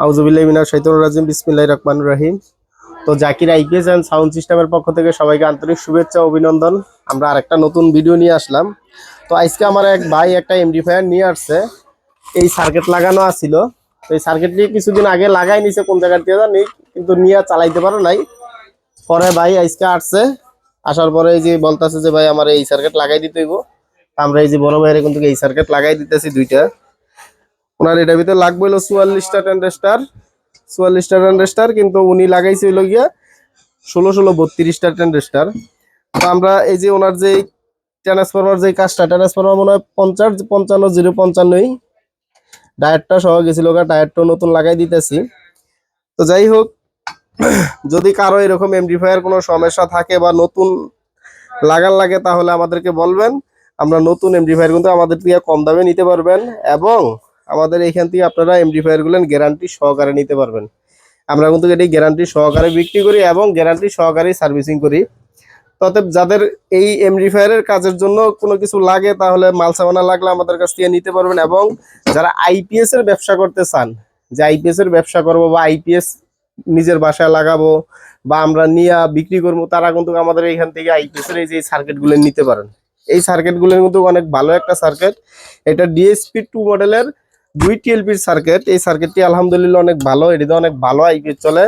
আউযুবিল্লাহি মিনাশ শাইতানির রাজিম বিসমিল্লাহির রহমানির রহিম। তো জাকির আইপিএস এন্ড সাউন্ড সিস্টেমের পক্ষ থেকে সবাইকে আন্তরিক শুভেচ্ছা ও অভিনন্দন। আমরা আরেকটা নতুন ভিডিও নিয়ে আসলাম। তো আজকে আমার এক ভাই একটা এমডিফায়ার নিয়ে আসছে। এই সার্কিট লাগানো আছিল। তো এই সার্কিটটি কিছুদিন আগে লাগাই নিছে, কোন জায়গা থেকে জানি, কিন্তু নিয়ে চালাইতে পারো নাই। পরে ভাই আজকে আসছে, আসার পরে এই যে বলতেছে যে ভাই আমার এই সার্কিট লাগাই দিতে হইব। আমরা এই যে বড় ভাইয়ের কিন্তু এই সার্কিট লাগাই দিতেছি দুইটা। ওনার এটার ভিতরে লাগবে হলো 44টা ট্রানজিস্টর, 44টা ট্রানজিস্টর, কিন্তু উনি লাগাইছে হলো গিয়া 16 32টা ট্রানজিস্টর। তো আমরা এই যে ওনার যে ট্রান্সফরমার যে কাজটা, ট্রান্সফরমার মনে হয় 50 55 055 ডায়েটটা সহ গেছিল, ডায়েটটা নতুন লাগাই দিতেছি। তো যাই হোক, যদি কারো এরকম এমপ্লিফায়ার কোনো সমস্যা থাকে বা নতুন লাগার লাগে তাহলে আমাদেরকে বলবেন। আমরা নতুন এমপ্লিফায়ার কিন্তু আমাদের থেকে কম দামে নিতে পারবেন, এবং আমাদের এইখান থেকে আপনারা এমপ্লিফায়ার গুলো গ্যারান্টি সহকারে নিতে পারবেন। আমরা কিন্তু এটি গ্যারান্টি সহকারে বিক্রি করি এবং গ্যারান্টি সহকারে সার্ভিসিং করি। তবে যাদের এই এমপ্লিফায়ারের কাজের জন্য কোনো কিছু লাগে তাহলে মাল সামানা লাগলে আমাদের কাছ থেকে নিতে পারবেন। এবং যারা আইপিএস এর ব্যবসা করতে চান, যে আইপিএস এর ব্যবসা করব বা আইপিএস নিজের বাসায় লাগাবো বা আমরা নিয়ে বিক্রি করবো, তারা কিন্তু আমাদের এইখান থেকে আইপিএস এর এই যে সার্কিটগুলো নিতে পারেন। এই সার্কিটগুলো কিন্তু অনেক ভালো একটা সার্কিট। এটা ডিএসপি 2 মডেলের 2 টিএলপির সার্কিট। এই সার্কিটটি আলহামদুলিল্লাহ অনেক ভালো, এটিতে অনেক ভালো আইপিএস চলে।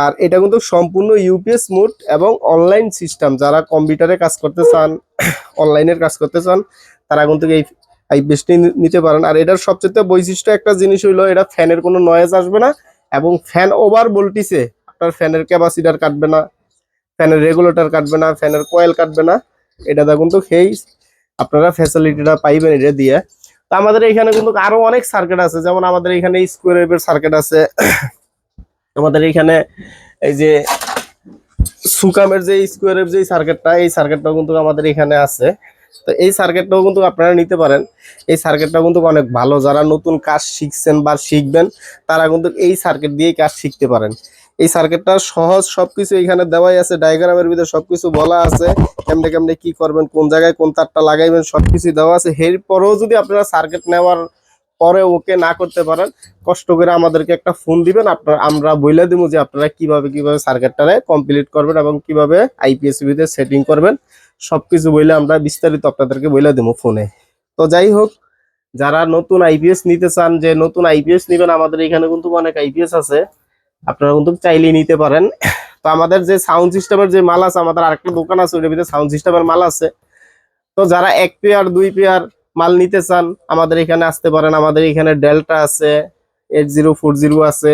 আর এটা কিন্তু সম্পূর্ণ ইউপিএস মোড এবং অনলাইন সিস্টেম। যারা কম্পিউটারে কাজ করতে চান, অনলাইনের কাজ করতে চান, তারা কিন্তু এই আইপিএসটি নিতে পারেন। আর এটার সবচেয়ে বৈশিষ্ট্য একটা জিনিস হইলো, এটা ফ্যানের কোনো নয়েজ আসবে না এবং ফ্যান ওভার ভোল্টেজে আপনার ফ্যানের ক্যাপাসিটার কাটবে না, ফ্যানের রেগুলেটর কাটবে না, ফ্যানের কয়েল কাটবে না। এটাতে কিন্তু সেই আপনারা ফ্যাসিলিটিটা পাইবেন এটা দিয়ে। তো আমাদের এখানে কিন্তু আরো অনেক সার্কিট আছে, যেমন আমাদের এখানে স্কোয়ার ওয়েভের সার্কিট আছে, আমাদের এখানে এই যে সুকামের যে স্কোয়ার ওয়েভ যে সার্কিটটা, এই সার্কিটটাও কিন্তু আমাদের এখানে আছে। তো এই সার্কিটটাও কিন্তু আপনারা নিতে পারেন। এই সার্কিটটাও কিন্তু অনেক ভালো। যারা নতুন কাজ শিখছেন বা শিখবেন তারা কিন্তু এই সার্কিট দিয়েই কাজ শিখতে পারেন। এই সার্কিটটা সহজ, সবকিছু এখানে দেওয়াই আছে, ডায়াগ্রামের ভিতরে সবকিছু বলা আছে, কেমনে কেমনে কি করবেন, কোন জায়গায় কোন তারটা লাগাইবেন, সবকিছু দেওয়া আছে। এরপরেও যদি আপনারা সার্কিট নেওয়ার পরে ওকে না করতে পারেন, কষ্ট করে আমাদেরকে একটা ফোন দিবেন, আমরা বলে দিব যে আপনারা কিভাবে কিভাবে সার্কিটটারে কমপ্লিট করবেন এবং কিভাবে আইপিএস ভিতরে সেটিং করবেন। সবকিছু বইলে আমরা বিস্তারিত আপনাদেরকে বলে দেবো ফোনে। তো যাই হোক, যারা নতুন আইপিএস নিতে চান, যে নতুন আইপিএস নিবেন, আমাদের এখানে কিন্তু অনেক আইপিএস আছে, আপনারা কিন্তু চাইলেই নিতে পারেন। তো আমাদের যে সাউন্ড সিস্টেমের যে মাল আছে, আমাদের আরেকটা দোকান আছে, ওটার ভিতরে সাউন্ড সিস্টেমের মাল আছে। তো যারা 1 পেয়ার 2 পেয়ার মাল নিতে চান আমাদের এখানে আসতে পারেন। আমাদের এখানে ডেল্টা আছে, 8040 আছে,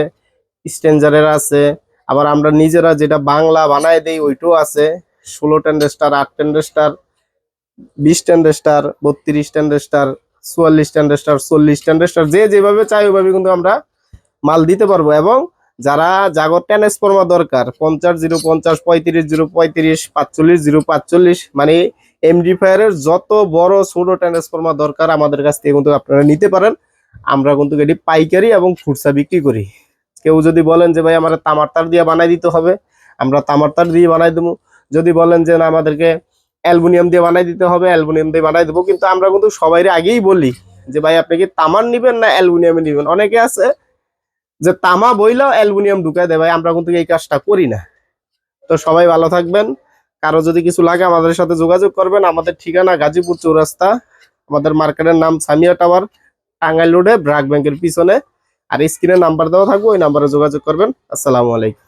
স্ট্রেঞ্জারের আছে। আবার আমরা নিজেরা যেটা বাংলা বানায় দেই ওইটাও আছে। 16 transistor, 8 transistor, 20 transistor, 32 transistor, 44 transistor, 40 transistor, যে যেভাবে চাই ওইভাবে কিন্তু আমরা মাল দিতে পারবো। এবং যারা জাগর ট্রান্সফরমার দরকার, 50 050, 35 035, 45 045, মানে এমডিফায়ারের যত বড় ছোট ট্রান্সফরমার দরকার আমাদের কাছ থেকে কিন্তু আপনারা নিতে পারেন। আমরা কিন্তু এটি পাইকারি এবং খুচরা বিক্রি করি। কেউ যদি বলেন যে ভাই আমার তামার তার দিয়ে বানাই দিতে হবে, আমরা তামার তার দিয়ে বানাই দেবো। যদি বলেন যে না আমাদেরকে অ্যালুমিনিয়াম দিয়ে বানাই দিতে হবে, অ্যালুমিনিয়াম দিয়ে বানাই দেবো। কিন্তু আমরা কিন্তু সবাই আগেই বলি যে ভাই আপনি কি তামার নিবেন না অ্যালুমিনিয়ামে নিবেন। অনেকে আছে যে তামা বইলেও অ্যালুমিনিয়াম ঢুকায় দেয়, ভাই আমরা কিন্তু এই কাজটা করি না। তো সবাই ভালো থাকবেন। কারো যদি কিছু লাগে আমাদের সাথে যোগাযোগ করবেন। আমাদের ঠিকানা গাজীপুর চৌরাস্তা, আমাদের মার্কেটের নাম সামিয়া টাওয়ার, টাঙ্গাইল রোডে ব্র্যাক ব্যাংকের পিছনে। আর স্ক্রিনে নাম্বার দেওয়া থাকবে, ওই নাম্বারে যোগাযোগ করবেন। আসসালামু আলাইকুম।